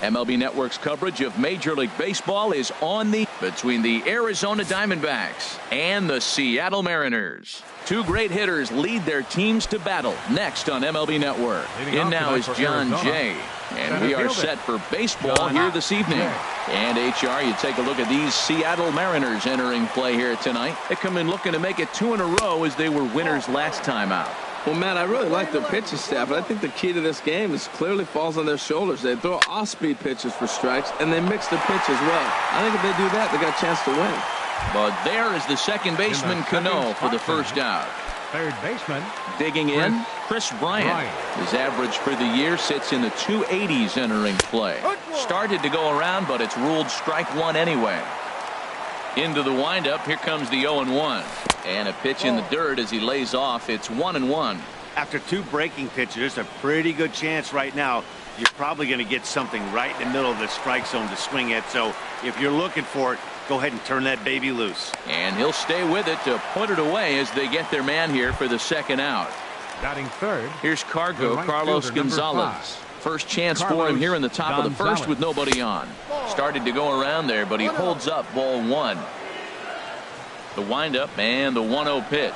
MLB Network's coverage of Major League Baseball is on between the Arizona Diamondbacks and the Seattle Mariners. Two great hitters lead their teams to battle next on MLB Network. In now is John Jay. And we are set for baseball here this evening. And HR, you take a look at these Seattle Mariners entering play here tonight. They come in looking to make it 2 in a row as they were winners last time out. Well, Matt, I really like their pitching staff, but I think the key to this game is clearly falls on their shoulders. They throw off-speed pitches for strikes, and they mix the pitch as well. I think if they do that, they got a chance to win. But there is the second baseman, Cano, for the first out. Third baseman. Digging in, Chris Bryant. His average for the year sits in the 280s entering play. Started to go around, but it's ruled strike one anyway. Into the windup, here comes the 0-1. And a pitch in the dirt as he lays off. It's 1-1. After two breaking pitches, there's a pretty good chance right now you're probably going to get something right in the middle of the strike zone to swing at. So if you're looking for it, go ahead and turn that baby loose. And he'll stay with it to put it away as they get their man here for the second out. Batting third. Here's Carlos Gonzalez. First chance for him here in the top of the first with nobody on. Started to go around there, but he holds up ball one. The windup and the 1-0 pitch.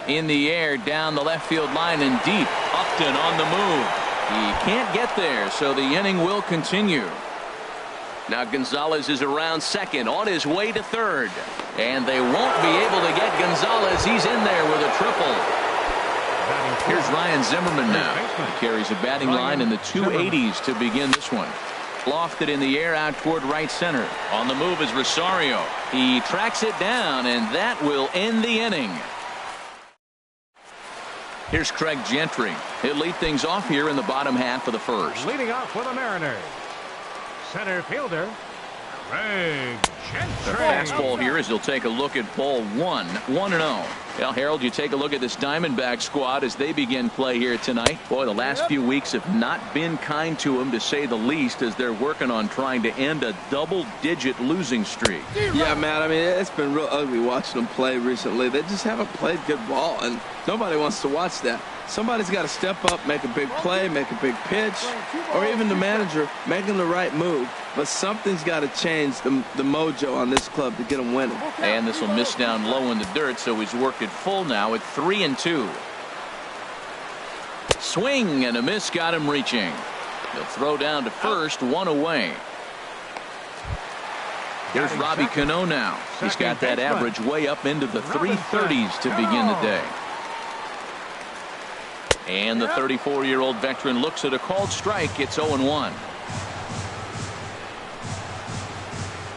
In the air, down the left field line and deep. Upton on the move. He can't get there, so the inning will continue. Now Gonzalez is around second, on his way to third. And they won't be able to get Gonzalez. He's in there with a triple. Here's Ryan Zimmerman now. He carries a batting line in the 280s to begin this one. Lofted in the air out toward right center. On the move is Rosario. He tracks it down, and that will end the inning. Here's Craig Gentry. He'll lead things off here in the bottom half of the first. Leading off for the Mariners, center fielder Craig Gentry. The fastball here as he'll take a look at ball one. 1-0. Well, Harold, you take a look at this Diamondback squad as they begin play here tonight. Boy, the last few weeks have not been kind to them, to say the least, as they're working on trying to end a double-digit losing streak. Yeah, Matt, I mean, it's been real ugly watching them play recently. They just haven't played good ball, and nobody wants to watch that. Somebody's got to step up, make a big play, make a big pitch, or even the manager making the right move. But something's got to change the mojo on this club to get them winning. And this will miss down low in the dirt, so he's worked it full now at 3-2. Swing and a miss got him reaching. He'll throw down to first, one away. Here's Robbie Cano now. He's got that average way up into the 330s to begin the day. And the 34-year-old veteran looks at a called strike. It's 0-1.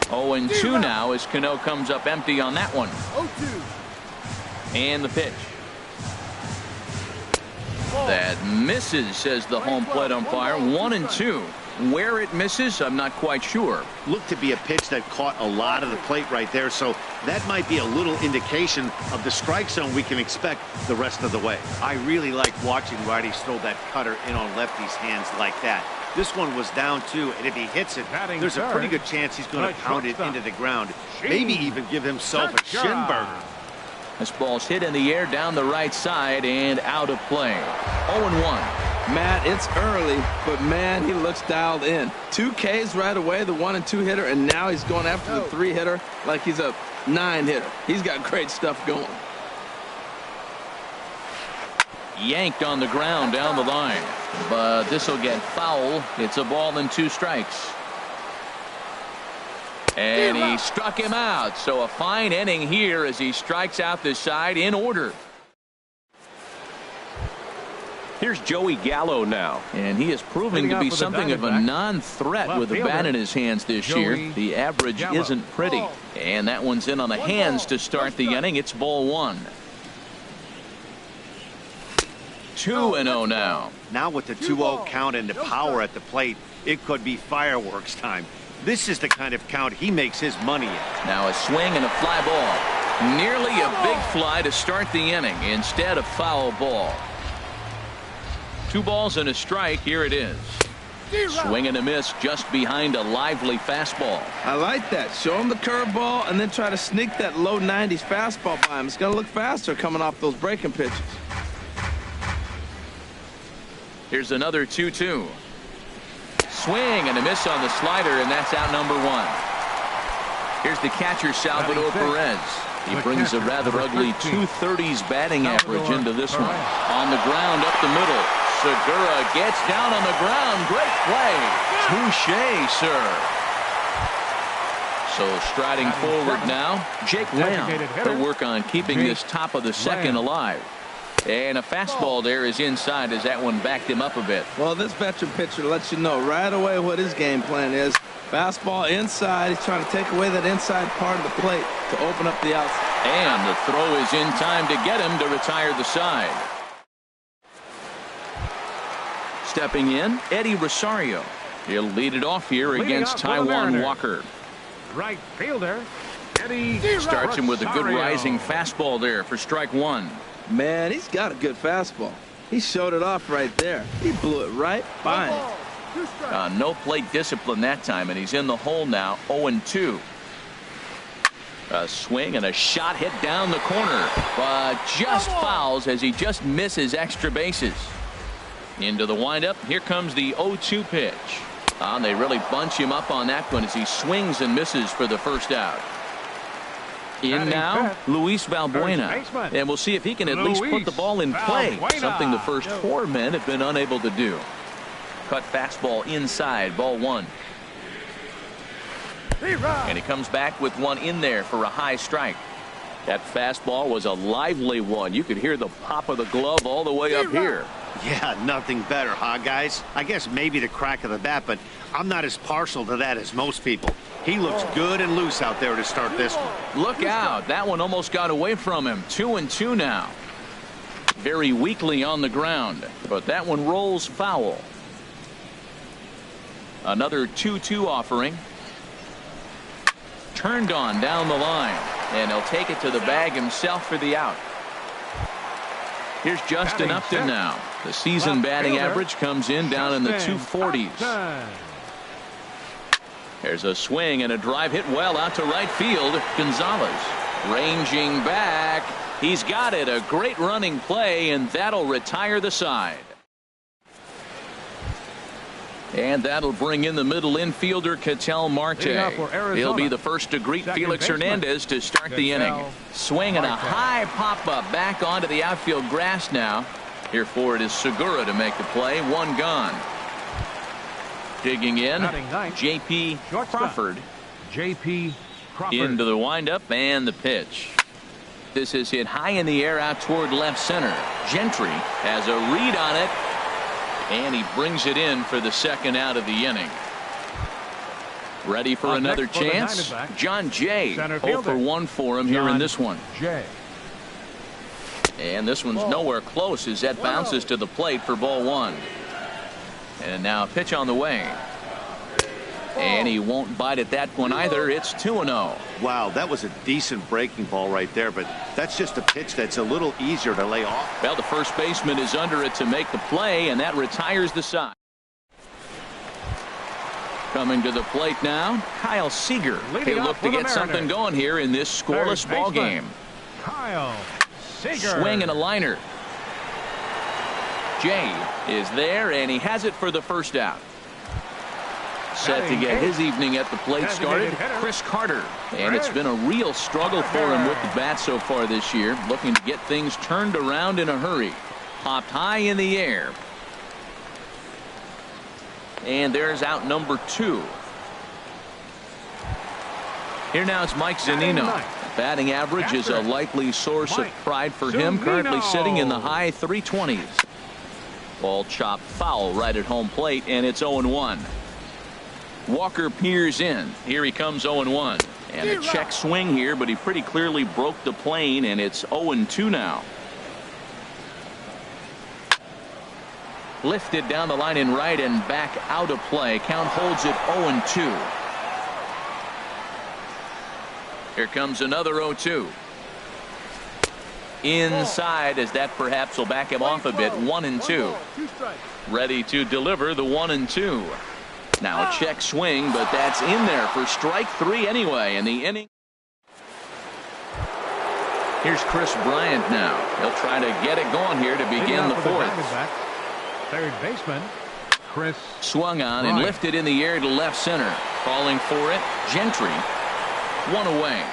0-2 now as Cano comes up empty on that one. 0-2. And the pitch. That misses, says the home plate umpire. 1-2. Where it misses, I'm not quite sure. Looked to be a pitch that caught a lot of the plate right there, so that might be a little indication of the strike zone we can expect the rest of the way. I really like watching righties throw that cutter in on lefties' hands like that. This one was down two, and if he hits it, there's a pretty good chance he's going to pound it into the ground, maybe even give himself a shin burner. This ball's hit in the air down the right side and out of play. 0-1. Matt, it's early, but man, he looks dialed in. 2 Ks right away, the 1-2 hitter, and now he's going after the 3 hitter like he's a 9 hitter. He's got great stuff going. Yanked on the ground down the line, but this will get foul. It's a ball and 2 strikes. And he struck him out, so a fine inning here as he strikes out this side in order. Here's Joey Gallo now, and he is proving to be something of a non-threat with the bat in his hands this year. The average isn't pretty, and that one's in on the hands to start the inning. It's ball 1. 2-0 now. Now with the 2-0 count and the power at the plate, it could be fireworks time. This is the kind of count he makes his money in. Now a swing and a fly ball. Nearly a big fly to start the inning instead of foul ball. 2 balls and a strike. Here it is. Swing and a miss just behind a lively fastball. I like that. Show him the curveball and then try to sneak that low 90s fastball by him. It's going to look faster coming off those breaking pitches. Here's another 2-2. swing and a miss on the slider, and that's out number 1. Here's the catcher, Salvador Perez. He brings a rather ugly 230s batting average into this one. On the ground up the middle. Segura gets down on the ground. Great play. Touché, sir. So striding forward now, Jake Lamb. He'll work on keeping this top of the second alive. And a fastball there is inside as that one backed him up a bit. Well, this veteran pitcher lets you know right away what his game plan is. Fastball inside. He's trying to take away that inside part of the plate to open up the outside. And the throw is in time to get him to retire the side. Stepping in, Eddie Rosario. He'll lead it off here against Taijuan Walker. Right fielder, Eddie Starts him with a good rising fastball there for strike 1. Man, he's got a good fastball. He showed it off right there. He blew it right by him. No plate discipline that time, and he's in the hole now, 0-2. A swing and a shot hit down the corner, but just fouls as he just misses extra bases. Into the windup. Here comes the 0-2 pitch. They really bunch him up on that one as he swings and misses for the first out. In now, Luis Valbuena, and we'll see if he can at least put the ball in play, something the first 4 men have been unable to do. Cut fastball inside, ball 1. And he comes back with one in there for a high strike. That fastball was a lively one. You could hear the pop of the glove all the way up here. Yeah, nothing better, huh, guys? I guess maybe the crack of the bat, but I'm not as partial to that as most people. He looks good and loose out there to start this one. Look out. That one almost got away from him. 2-2 now. Very weakly on the ground, but that one rolls foul. Another 2-2 offering. Turned on down the line, and he'll take it to the bag himself for the out. Here's Justin Upton now. The season batting average comes in down in the 240s. There's a swing and a drive hit well out to right field. Gonzalez ranging back. He's got it. A great running play, and that'll retire the side. And that'll bring in the middle infielder, Ketel Marte. He'll be the first to greet Felix Hernandez to start the inning. Swing and a high pop-up back onto the outfield grass now. Here for it is Segura to make the play. One gone. Digging in, J.P. Crawford. J.P. Crawford. Into the windup and the pitch. This is hit high in the air out toward left center. Gentry has a read on it. And he brings it in for the second out of the inning. Ready for another chance? John Jay. 0 for 1 for him here in this one. And this one's nowhere close as that bounces to the plate for ball 1. And now a pitch on the way. And he won't bite at that one either. It's 2-0. Wow, that was a decent breaking ball right there, but that's just a pitch that's a little easier to lay off. Well, the first baseman is under it to make the play, and that retires the side. Coming to the plate now, Kyle Seager. He'll look to get something going here in this scoreless ball game. Kyle Seager. Swing and a liner. Jay is there, and he has it for the first out. Set to get his evening at the plate started, Chris Carter. And it's been a real struggle for him with the bat so far this year, looking to get things turned around in a hurry. Popped high in the air. And there's out number 2. Here now it's Mike Zunino. Batting average is a likely source of pride for him, currently sitting in the high 320s. Ball chopped foul right at home plate, and it's 0-1. Walker peers in. Here he comes 0-1. And a check swing here, but he pretty clearly broke the plane, and it's 0-2 now. Lifted down the line in right and back out of play. Count holds it 0-2. Here comes another 0-2. Inside, as that perhaps will back him off a bit. 1-2. Ready to deliver the 1-2. Now a check swing, but that's in there for strike 3 anyway in the inning. Here's Chris Bryant now. He'll try to get it going here to begin the 4th. Third baseman Swung on and lifted in the air to left center. Calling for it, Gentry. One away.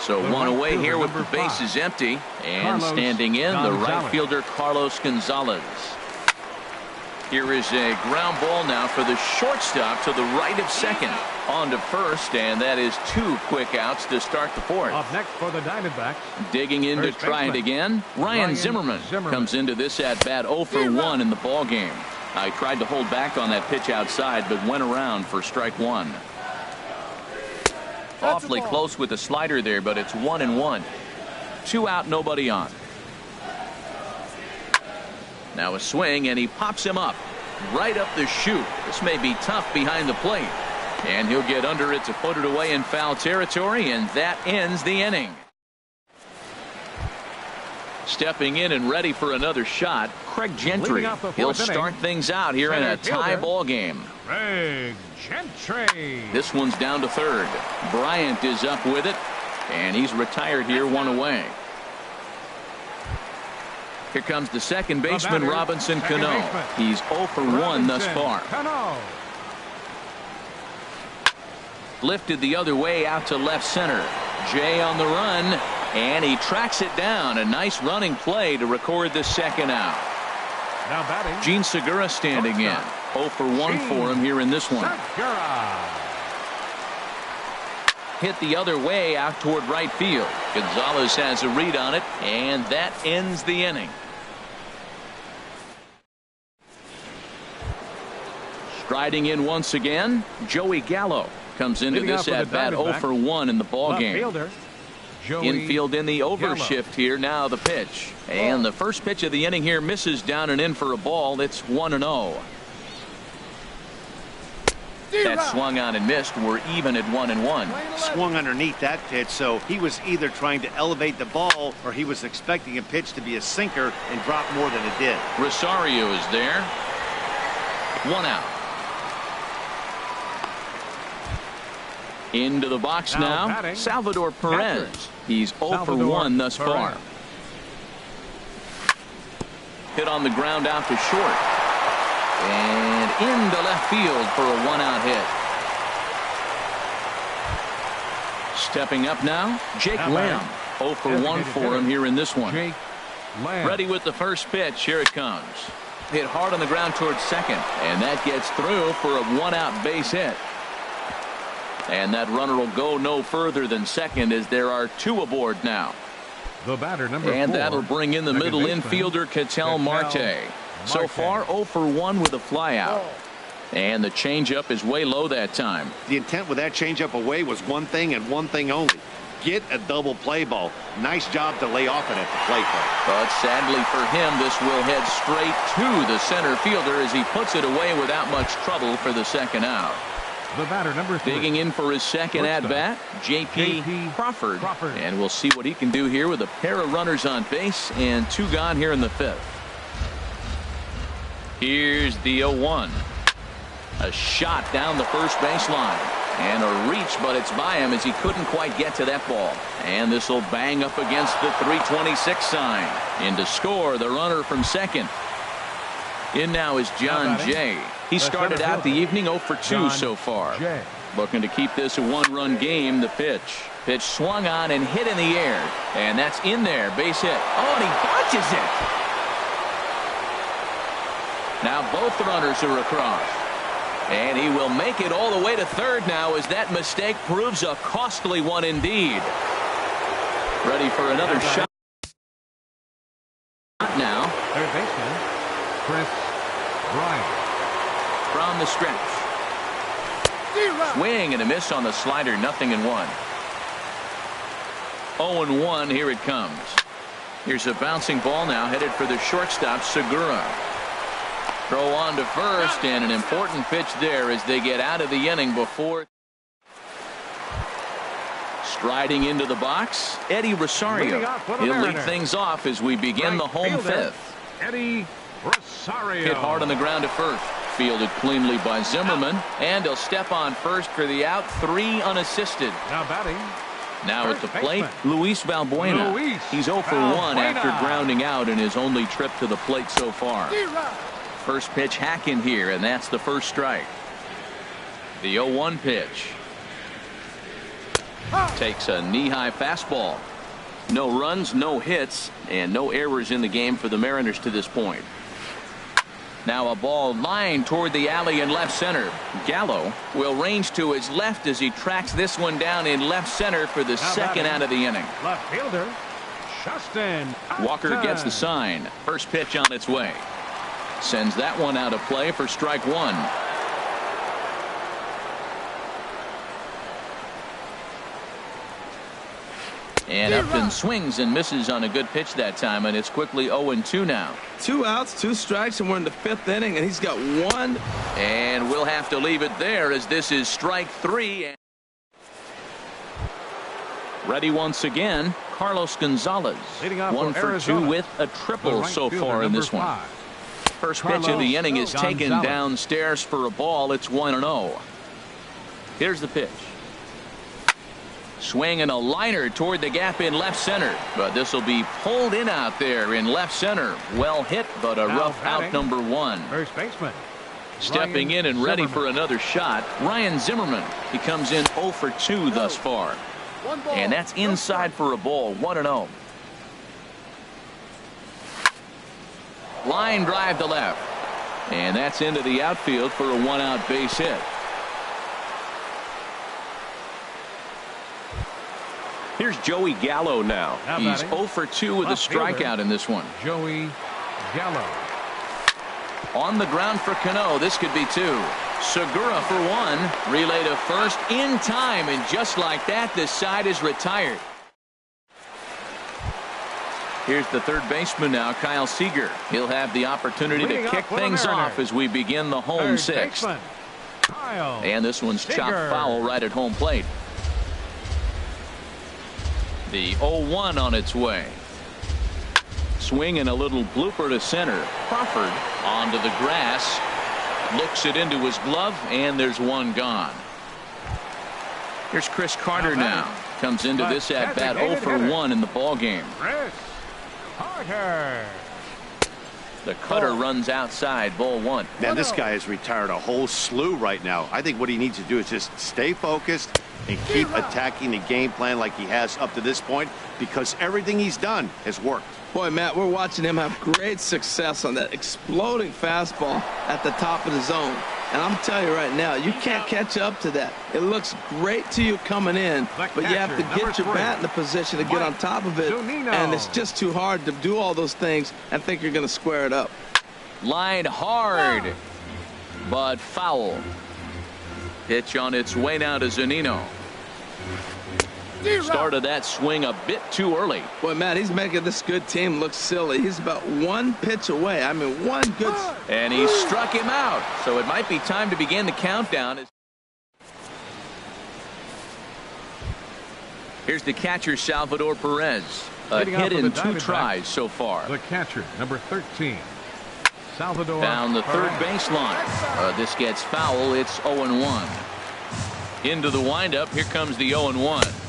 So one away here with the bases empty. And standing in, the right fielder, Carlos Gonzalez. Here is a ground ball now for the shortstop to the right of second. On to first, and that is 2 quick outs to start the fourth. Up next for the Diamondbacks. Digging in to try it again, Ryan Zimmerman comes into this at bat 0 for 1 in the ball game. I tried to hold back on that pitch outside, but went around for strike 1. Awfully close with the slider there, but it's 1-1. 2 out, nobody on. Now a swing, and he pops him up right up the chute. This may be tough behind the plate, and he'll get under it to put it away in foul territory, and that ends the inning. Stepping in and ready for another shot, Craig Gentry. He'll start things out here in a tie ball game. Craig Gentry. This one's down to third. Bryant is up with it, and he's retired here, 1 away. Here comes the second baseman, Robinson Cano. He's 0 for 1 thus far. Lifted the other way out to left center. Jay on the run, and he tracks it down. A nice running play to record the second out. Now batting, Gene Segura standing in. 0 for 1 for him here in this one. Hit the other way out toward right field. Gonzalez has a read on it, and that ends the inning. Striding in once again, Joey Gallo comes into this at bat 0 for 1 in the ball game. Infield in the overshift here. Now the pitch, and the first pitch of the inning here misses down and in for a ball. It's 1-0. That swung on and missed. We're even at 1-1. Swung underneath that pitch, so he was either trying to elevate the ball or he was expecting a pitch to be a sinker and drop more than it did. Rosario is there. 1 out. Into the box now, Salvador Perez. He's 0 for 1 thus far. Hit on the ground out to short. And into left field for a 1-out hit. Stepping up now, Jake Lamb. 0 for 1 for him here in this one. Ready with the first pitch. Here it comes. Hit hard on the ground towards second, and that gets through for a 1-out base hit. And that runner will go no further than second, as there are 2 aboard now. The batter, number 4. And that'll bring in the middle infielder, Ketel Marte. So far 0 for 1 with a flyout. And the changeup is way low that time. The intent with that changeup away was one thing and one thing only. Get a double play ball. Nice job to lay off it at the plate. But sadly for him, this will head straight to the center fielder as he puts it away without much trouble for the second out. The batter, number 3. Digging in for his second at-bat, J.P. Crawford. And we'll see what he can do here with a pair of runners on base and 2 gone here in the 5th. Here's the 0-1. A shot down the first baseline. And a reach, but it's by him as he couldn't quite get to that ball. And this will bang up against the 326 sign. In to score, the runner from second. In now is John Jay. He started out the evening 0 for 2 so far. Looking to keep this a 1-run game. The pitch. Pitch swung on and hit in the air. And that's in there. Base hit. Oh, and he botches it. Now both runners are across. And he will make it all the way to third now, as that mistake proves a costly one indeed. Ready for another shot now. Third baseman, Chris Bryant. From the stretch. Swing and a miss on the slider. 0-1. 0-1. Here it comes. Here's a bouncing ball now headed for the shortstop, Segura. Throw on to first, and an important pitch there as they get out of the inning before. Striding into the box, Eddie Rosario. He'll lead things off as we begin the home 5th. Eddie Rosario. Hit hard on the ground to first. Fielded cleanly by Zimmerman, and he'll step on first for the out. 3 unassisted. Now batting, Now at the plate, Luis Valbuena. He's 0 for 1 after grounding out in his only trip to the plate so far. First pitch hacking here, and that's the first strike. The 0-1 pitch. Takes a knee-high fastball. No runs, no hits, and no errors in the game for the Mariners to this point. Now a ball lined toward the alley in left center. Gallo will range to his left as he tracks this one down in left center for the second out of the inning. Left fielder, Justin. Walker gets the sign. First pitch on its way. Sends that one out of play for strike one. And Upton swings and misses on a good pitch that time, and it's quickly 0-2 now. 2 outs, 2 strikes, and we're in the 5th inning, and he's got 1. And we'll have to leave it there as this is strike 3. Ready once again, Carlos Gonzalez. 1 for 2 with a triple so far in this one. First pitch of the inning is taken downstairs for a ball. It's 1-0. Here's the pitch. Swing and a liner toward the gap in left center, but this will be pulled in out there in left center. Well hit, but a rough out number 1. First baseman. Stepping in and ready for another shot, Ryan Zimmerman. He comes in 0 for 2 thus far. And that's inside for a ball, 1-0. Line drive to left. And that's into the outfield for a 1-out base hit. Here's Joey Gallo now. He's 0 for 2 with a strikeout in this one. Joey Gallo. On the ground for Cano. This could be 2. Segura for 1. Relay to first in time, and just like that, this side is retired. Here's the third baseman now, Kyle Seager. He'll have the opportunity to kick things off as we begin the home 6th. And this one's chopped foul right at home plate. The 0-1 on its way. Swing and a little blooper to center. Crawford onto the grass. Looks it into his glove, and there's one gone. Here's Chris Carter now. Comes into this at bat 0 for 1 in the ball game. Chris Carter. The cutter runs outside, ball 1. Man, this guy has retired a whole slew right now. I think what he needs to do is just stay focused and keep attacking the game plan like he has up to this point, because everything he's done has worked. Boy, Matt, we're watching him have great success on that exploding fastball at the top of the zone. And I'm telling you right now, you can't catch up to that. It looks great to you coming in, but you have to get your bat in the position to get on top of it. And it's just too hard to do all those things and think you're going to square it up. Line hard, but foul. Pitch on its way now to Zunino. Started that swing a bit too early. Boy, Matt, he's making this good team look silly. He's about 1 pitch away. I mean, 1 good. And he struck him out. So it might be time to begin the countdown. Here's the catcher, Salvador Perez. A hit in 2 tries so far. The catcher, number 13. Salvador down the third baseline. This gets foul. It's 0-1. Into the windup. Here comes the 0-1.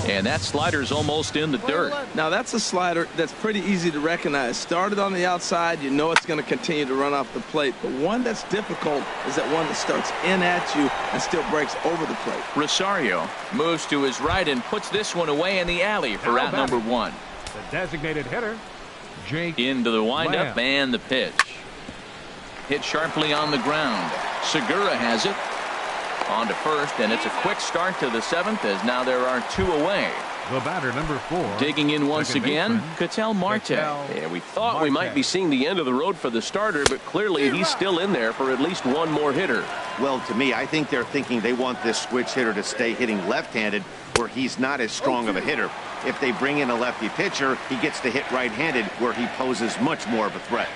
And that slider's almost in the dirt. Now that's a slider that's pretty easy to recognize. Started on the outside, you know it's going to continue to run off the plate. But one that's difficult is that one that starts in at you and still breaks over the plate. Rosario moves to his right and puts this one away in the alley for out number 1. The designated hitter, Jake into the windup Lamb. And the pitch. Hit sharply on the ground. Segura has it. On to first, and it's a quick start to the 7th as now there are 2 away. The batter, number 4. Digging in once again, Ketel Marte. Yeah, we thought we might be seeing the end of the road for the starter, but clearly he's still in there for at least one more hitter. Well, to me, I think they're thinking they want this switch hitter to stay hitting left-handed where he's not as strong of a hitter. If they bring in a lefty pitcher, he gets to hit right-handed where he poses much more of a threat.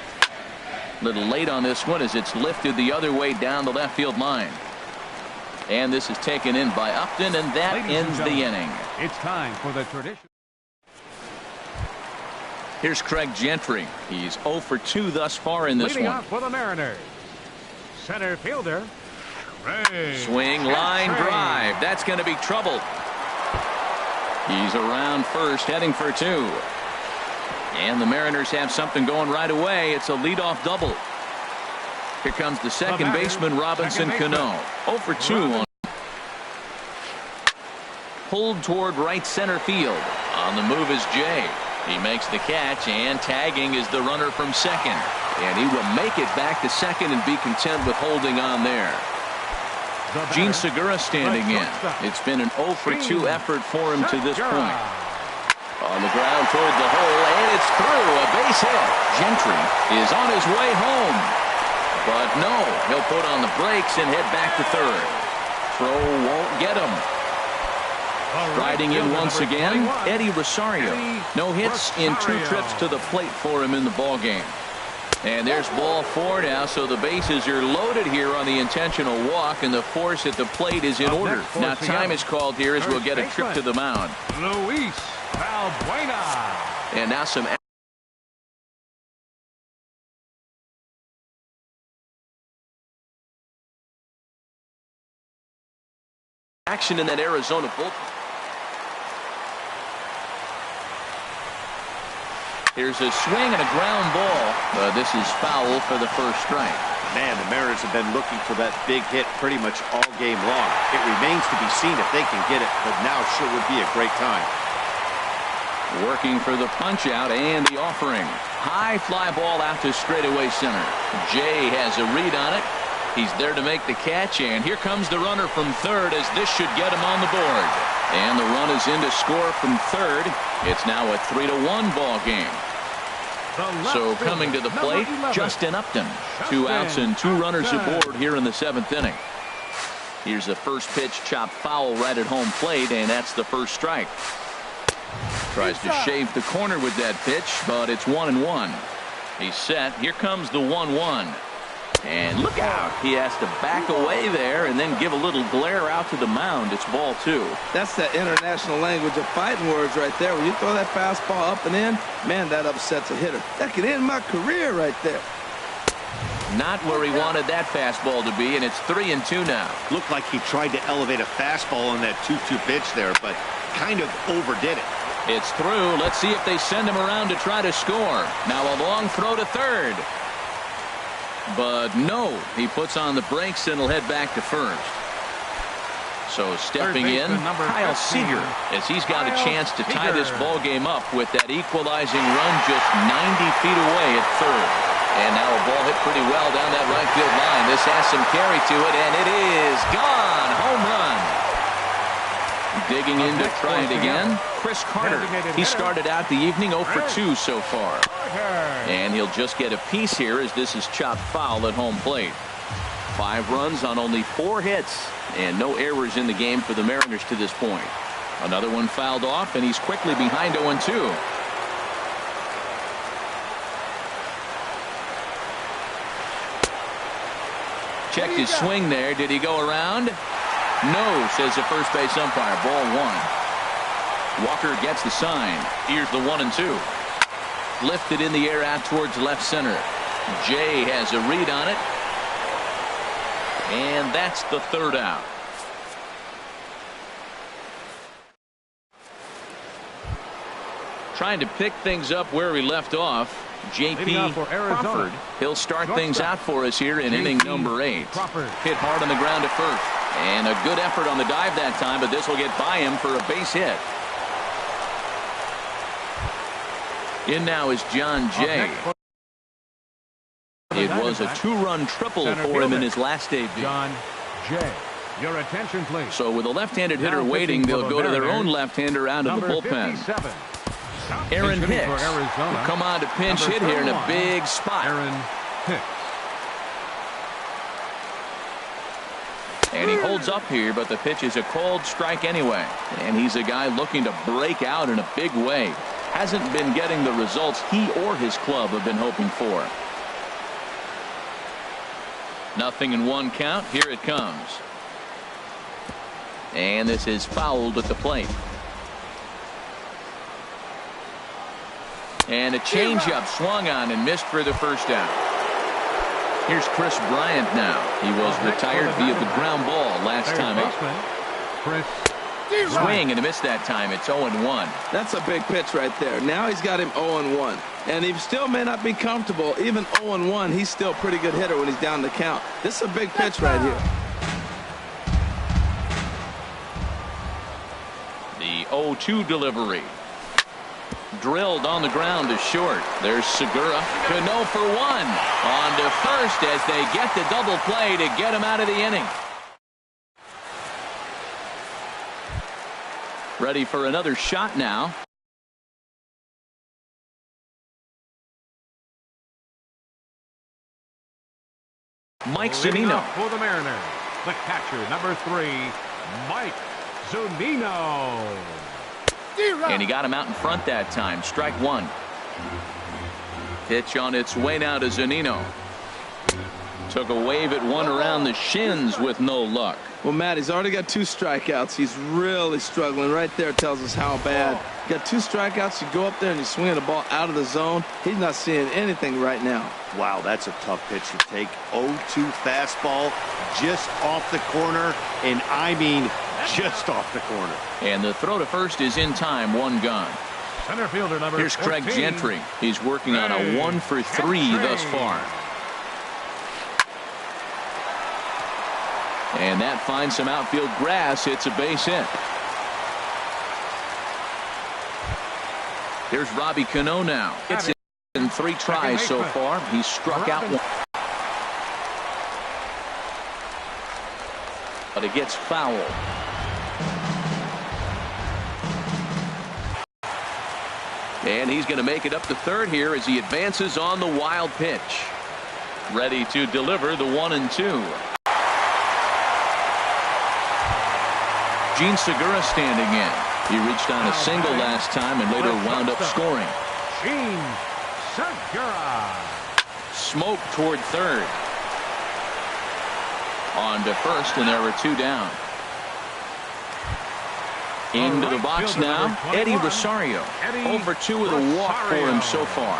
Little late on this one as it's lifted the other way down the left field line. And this is taken in by Upton, and that ends the inning. It's time for the tradition. Here's Craig Gentry. He's 0 for 2 thus far in this Leading one. off for the Mariners, center fielder, Craig Swing, line, drive. That's going to be trouble. He's around first, heading for two. And the Mariners have something going right away. It's a leadoff double. Here comes the second baseman, Robinson Cano. 0 for 2 on. Pulled toward right center field. On the move is Jay. He makes the catch, and tagging is the runner from second. And he will make it back to second and be content with holding on there. Gene Segura standing in. It's been an 0 for 2 effort for him to this point. On the ground toward the hole, and it's through. A base hit. Gentry is on his way home. But no, he'll put on the brakes and head back to third. Throw won't get him. Striding in once again, Eddie Rosario. No hits in 2 trips to the plate for him in the ball game. And there's ball 4 now, so the bases are loaded here on the intentional walk, and the force at the plate is in order. Now time is called here as we'll get a trip to the mound. Luis Valbuena. And now some action in that Arizona bullpen. Here's a swing and a ground ball. This is foul for the first strike. Man, the Mariners have been looking for that big hit pretty much all game long. It remains to be seen if they can get it, but now sure would be a great time. Working for the punch out and the offering. High fly ball out to straightaway center. Jay has a read on it. He's there to make the catch, and here comes the runner from third as this should get him on the board. And the run is in to score from third. It's now a 3-1 ball game. So coming to the plate, Justin Upton. 2 outs and 2 runners aboard here in the 7th inning. Here's the first pitch, chopped foul right at home plate, and that's the first strike. Tries to shave the corner with that pitch, but it's 1-1. He's set. Here comes the 1-1. And look out. He has to back away there and then give a little glare out to the mound. It's ball 2. That's the international language of fighting words right there. When you throw that fastball up and in, man, that upsets a hitter. That could end my career right there. Not where he wanted that fastball to be, and it's 3-2 now. Looked like he tried to elevate a fastball on that 2-2 pitch there, but kind of overdid it. It's through. Let's see if they send him around to try to score. Now a long throw to third. But no, he puts on the brakes and will head back to first. So stepping in, Kyle Seager, as he's got a chance to tie this ball game up with that equalizing run just 90 feet away at third. And now a ball hit pretty well down that right field line. This has some carry to it, and it is gone. Home run. Digging in to try it again, Chris Carter. He started out the evening 0 for 2 so far. And he'll just get a piece here as this is chopped foul at home plate. 5 runs on only 4 hits and no errors in the game for the Mariners to this point. Another one fouled off, and he's quickly behind 0-2. Checked his swing there. Did he go around? No, says the first base umpire. Ball 1. Walker gets the sign. Here's the 1-2. Lifted in the air out towards left center. Jay has a read on it. And that's the 3rd out. Trying to pick things up where we left off. J.P. Crawford. He'll start things out for us here in inning number 8. Hit hard on the ground at first. And a good effort on the dive that time, but this will get by him for a base hit. In now is John Jay. It was a 2-run triple for him in his last debut. John Jay. Your attention, please. So with a left-handed hitter waiting, they'll go to their own left-hander out of the bullpen. Aaron Hicks will come on to pinch hit here in a big spot. Aaron Hicks. And he holds up here, but the pitch is a cold strike anyway. And he's a guy looking to break out in a big way. Hasn't been getting the results he or his club have been hoping for. 0-1 count. Here it comes. And this is fouled at the plate. And a changeup swung on and missed for the first out. Here's Chris Bryant now. He was retired via the ground ball last time out. Chris Swing and a miss that time. It's 0-1. That's a big pitch right there. Now he's got him 0-1. And he still may not be comfortable. Even 0-1, he's still a pretty good hitter when he's down the count. This is a big pitch right here. The 0-2 delivery. Drilled on the ground to short. There's Segura. Cano for one. On to first as they get the double play to get him out of the inning. Ready for another shot now. Mike Zunino. For the Mariners, the catcher, number 3, Mike Zunino. And he got him out in front that time. Strike one. Pitch on its way now to Zunino. Took a wave at one around the shins with no luck. Well, Matt, he's already got 2 strikeouts. He's really struggling. Right there tells us how bad. You got 2 strikeouts. You go up there and you swing the ball out of the zone. He's not seeing anything right now. Wow, that's a tough pitch to take. 0-2 fastball just off the corner, and I mean just off the corner. And the throw to first is in time. One gone. Center fielder number Here's Craig 15. Gentry. He's working on a 1 for 3 thus far. And that finds some outfield grass. It's a base hit. Here's Robbie Cano now. It's in 3 tries so far. He's struck out 1. But it gets foul. And he's going to make it up to third here as he advances on the wild pitch. Ready to deliver the 1-2. Gene Segura standing in. He reached on a single last time and later wound up scoring. Gene Segura. Smoke toward third. On to first, and there were 2 down. Into the box now, Eddie Rosario. 0 for 2 with a walk for him so far.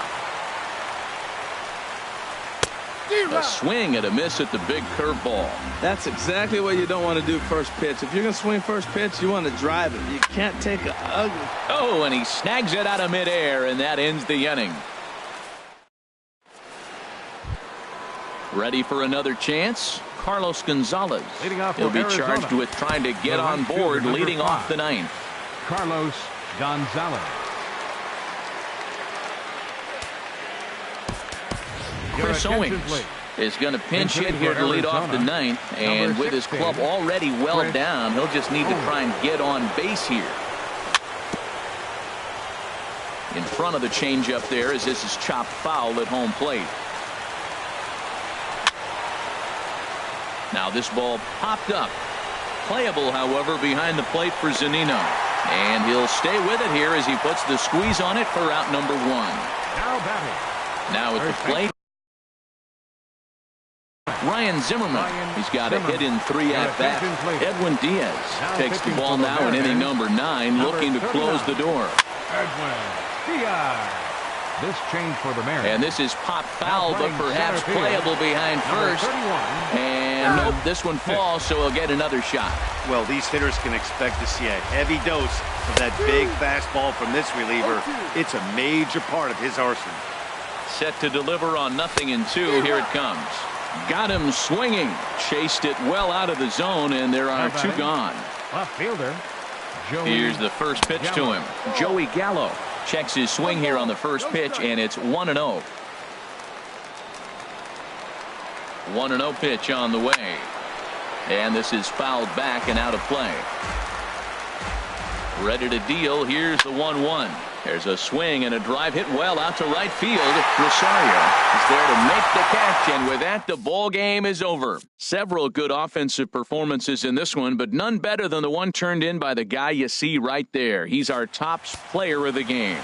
A swing and a miss at the big curveball. That's exactly what you don't want to do first pitch. If you're going to swing first pitch, you want to drive it. You can't take an ugly. Oh, and he snags it out of midair, and that ends the inning. Ready for another chance? Carlos Gonzalez. He'll be charged with trying to get on board leading off the 9th. Carlos Gonzalez. Chris Owings is going to pinch hit here to lead off the 9th, and with his club already well down, he'll just need to try and get on base here. In front of the changeup there as this is chopped foul at home plate. Now this ball popped up. Playable, however, behind the plate for Zunino. And he'll stay with it here as he puts the squeeze on it for out number 1. Now batting. Now at the plate, Ryan Zimmerman. He's got a hit in 3 at-bats. Edwin Diaz takes the ball now in inning number 9, looking to close the door. Edwin Diaz. This change for the Mariners. And this is pop foul, but perhaps playable behind first. And nope, this one falls, so he'll get another shot. Well, these hitters can expect to see a heavy dose of that big fastball from this reliever. It's a major part of his arsenal. Set to deliver on 0-2. Here it comes. Got him swinging. Chased it well out of the zone, and there are 2 gone. Left fielder. Here's the first pitch to him. Joey Gallo checks his swing here on the first pitch, and it's 1-0. 1-0 pitch on the way. And this is fouled back and out of play. Ready to deal. Here's the 1-1. There's a swing and a drive hit well out to right field. Rosario is there to make the catch, and with that, the ball game is over. Several good offensive performances in this one, but none better than the one turned in by the guy you see right there. He's our top player of the game.